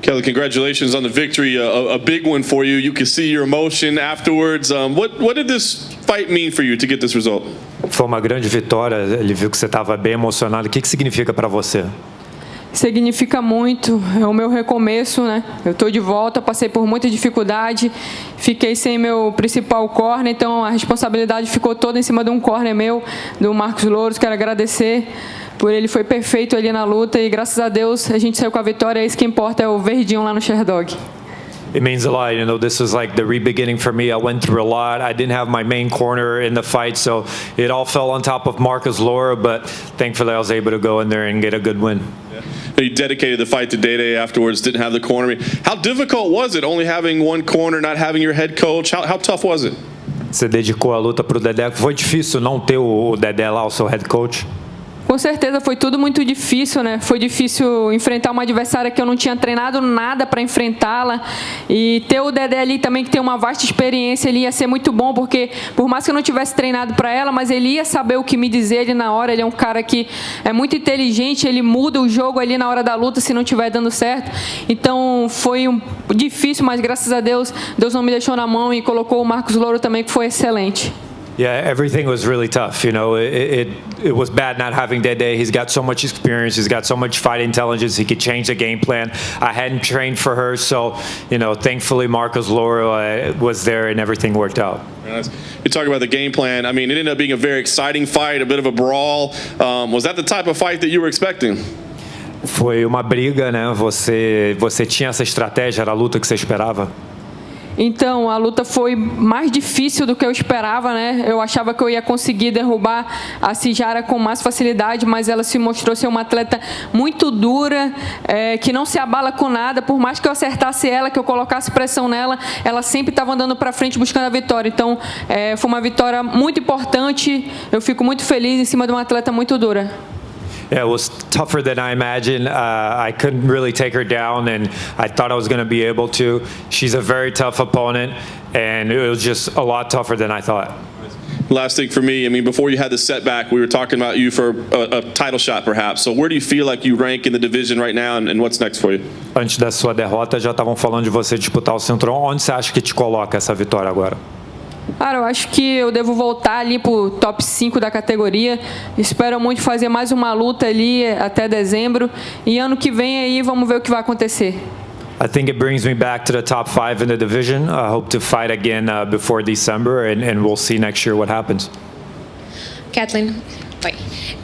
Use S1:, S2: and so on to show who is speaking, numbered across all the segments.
S1: Kelly, congratulations on the victory, a big one for you. You can see your emotion afterwards. What did this fight mean for you to get this result?
S2: Foi uma grande vitória, ele viu que você estava bem emocionado. O que significa para você?
S3: Significa muito, é o meu recomeço, né? Eu estou de volta, passei por muita dificuldade, fiquei sem meu principal corner, então a responsabilidade ficou toda em cima de um corner meu, do Marcos Louros. Quero agradecer por ele, foi perfeito ali na luta e graças a Deus a gente saiu com a vitória, é isso que importa, é o verdinho lá no Sherdog.
S2: It means a lot, you know, this was like the re-beginning for me. I went through a lot. I didn't have my main corner in the fight, so it all fell on top of Marcus Laura, but thankfully I was able to go in there and get a good win.
S1: Yeah. You dedicated the fight to Day afterwards, didn't have the corner. How difficult was it only having one corner, not having your head coach? How tough was it?
S2: Você dedicou a luta para o Dedé. Foi difícil não ter o Dedé lá, o seu head coach?
S3: Com certeza foi tudo muito difícil, né? Foi difícil enfrentar uma adversária que eu não tinha treinado nada para enfrentá-la e ter o Dedé ali também que tem uma vasta experiência, ele ia ser muito bom porque por mais que eu não tivesse treinado para ela, mas ele ia saber o que me dizer ali na hora. Ele é um cara que é muito inteligente, ele muda o jogo ali na hora da luta se não estiver dando certo. Então foi difícil, mas graças a Deus, Deus não me deixou na mão e colocou o Marcos Louro também que foi excelente.
S2: Yeah, everything was really tough. You know, it was bad not having Dede. He's got so much experience. He's got so much fight intelligence. He could change the game plan. I hadn't trained for her, so you know, thankfully Marcos Lauro was there and everything worked out.
S1: You talk about the game plan. I mean, it ended up being a very exciting fight, a bit of a brawl. Was that the type of fight that you were expecting?
S2: Foi uma briga, né? Você tinha essa estratégia, era a luta que você esperava?
S3: Então, a luta foi mais difícil do que eu esperava, né? Eu achava que eu ia conseguir derrubar a Sijara com mais facilidade, mas ela se mostrou ser uma atleta muito dura, que não se abala com nada. Por mais que eu acertasse ela, que eu colocasse pressão nela, ela sempre estava andando para frente buscando a vitória. Então, foi uma vitória muito importante. Eu fico muito feliz em cima de uma atleta muito dura.
S2: Yeah, it was tougher than I imagined. I couldn't really take her down, and I thought I was going to be able to. She's a very tough opponent, and it was just a lot tougher than I thought.
S1: Last thing for me, I mean, before you had the setback, we were talking about you for a title shot, perhaps. So where do you feel like you rank in the division right now, and what's next for you?
S2: Antes da sua derrota, já estavam falando de você disputar o cinturão. Onde você acha que te coloca essa vitória agora?
S3: Cara, eu acho que eu devo voltar ali pro top 5 da categoria. Espero muito fazer mais uma luta ali até dezembro. E ano que vem aí vamos ver o que vai acontecer.
S2: I think it brings me back to the top 5 in the division. I hope to fight again before December, and we'll see next year what happens.
S4: Ketlen, oi.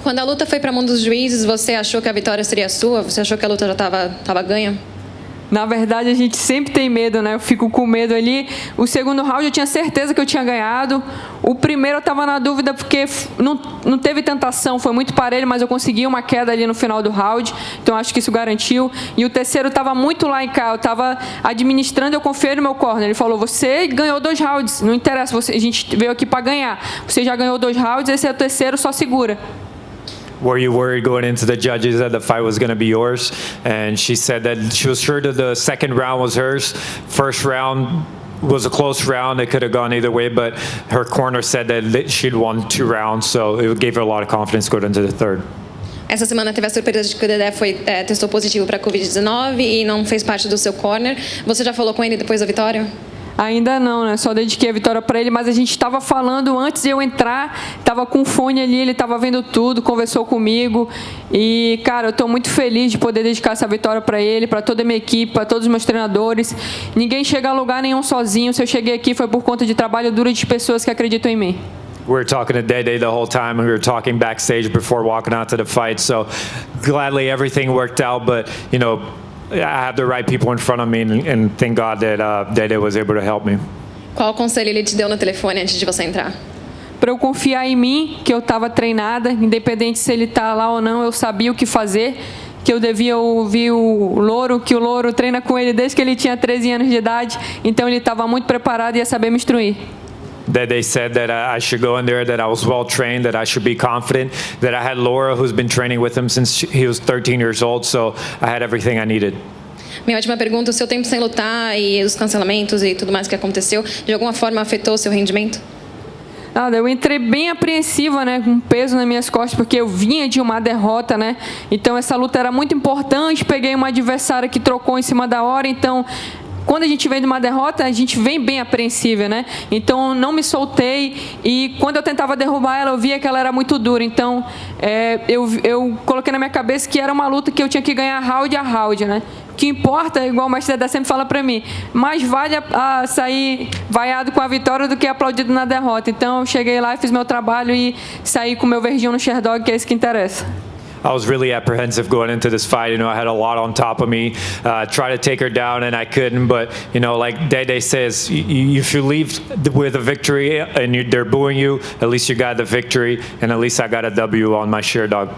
S4: Quando a luta foi para a mão dos juízes, você achou que a vitória seria sua? Você achou que a luta já estava ganha?
S3: Na verdade, a gente sempre tem medo, né? Eu fico com medo ali. O segundo round eu tinha certeza que eu tinha ganhado. O primeiro eu estava na dúvida porque não teve tentação, foi muito parelho, mas eu consegui uma queda ali no final do round. Então acho que isso garantiu. E o terceiro estava muito lá em cá. Eu estava administrando, eu confiei no meu corner. Ele falou: você ganhou 2 rounds, não interessa, a gente veio aqui para ganhar. Você já ganhou 2 rounds, esse é o terceiro, só segura.
S2: Were you worried going into the judges that the fight was going to be yours? And she said that she was sure that the second round was hers. First round was a close round. It could have gone either way, but her corner said that she'd won 2 rounds, so it gave her a lot of confidence going into the third.
S4: Essa semana teve a surpresa de que o Dedé testou positivo para a Covid-19 e não fez parte do seu corner. Você já falou com ele depois da vitória?
S3: Ainda não, né? Só dediquei a vitória para ele, mas a gente estava falando antes de eu entrar, estava com o fone ali, ele estava vendo tudo, conversou comigo e, cara, eu estou muito feliz de poder dedicar essa vitória para ele, para toda a minha equipe, para todos os meus treinadores. Ninguém chega a lugar nenhum sozinho. Se eu cheguei aqui foi por conta de trabalho duro de pessoas que acreditam em mim.
S2: We were talking to Dede the whole time, and we were talking backstage before walking out to the fight. So gladly everything worked out, but you know, I have the right people in front of me, and thank God that Dede was able to help me.
S4: Qual conselho ele te deu no telefone antes de você entrar?
S3: Para eu confiar em mim, que eu estava treinada, independente se ele está lá ou não, eu sabia o que fazer, que eu devia ouvir o Louro, que o Louro treina com ele desde que ele tinha 13 anos de idade, então ele estava muito preparado e ia saber me instruir.
S2: That they said that I should go in there, that I was well trained, that I should be confident, that I had Laura, who's been training with him since he was 13 years old, so I had everything I needed.
S4: Minha última pergunta: o seu tempo sem lutar e os cancelamentos e tudo mais que aconteceu, de alguma forma afetou o seu rendimento?
S3: Nada, eu entrei bem apreensiva, né, com peso nas minhas costas, porque eu vinha de uma derrota, né? Então essa luta era muito importante. Peguei uma adversária que trocou em cima da hora, então quando a gente vem de uma derrota, a gente vem bem apreensiva, né? Então não me soltei e quando eu tentava derrubar ela, eu via que ela era muito dura. Então eu coloquei na minha cabeça que era uma luta que eu tinha que ganhar round a round, né? O que importa, igual o mestre Dedé sempre fala pra mim, mais vale a sair vaiado com a vitória do que aplaudido na derrota. Então eu cheguei lá e fiz meu trabalho e saí com o meu verdinho no Sherdog, que é isso que interessa.
S2: I was really apprehensive going into this fight. You know, I had a lot on top of me. Try to take her down, and I couldn't. But you know, like Dede says, if you leave with a victory and they're booing you, at least you got the victory, and at least I got a W on my Sherdog.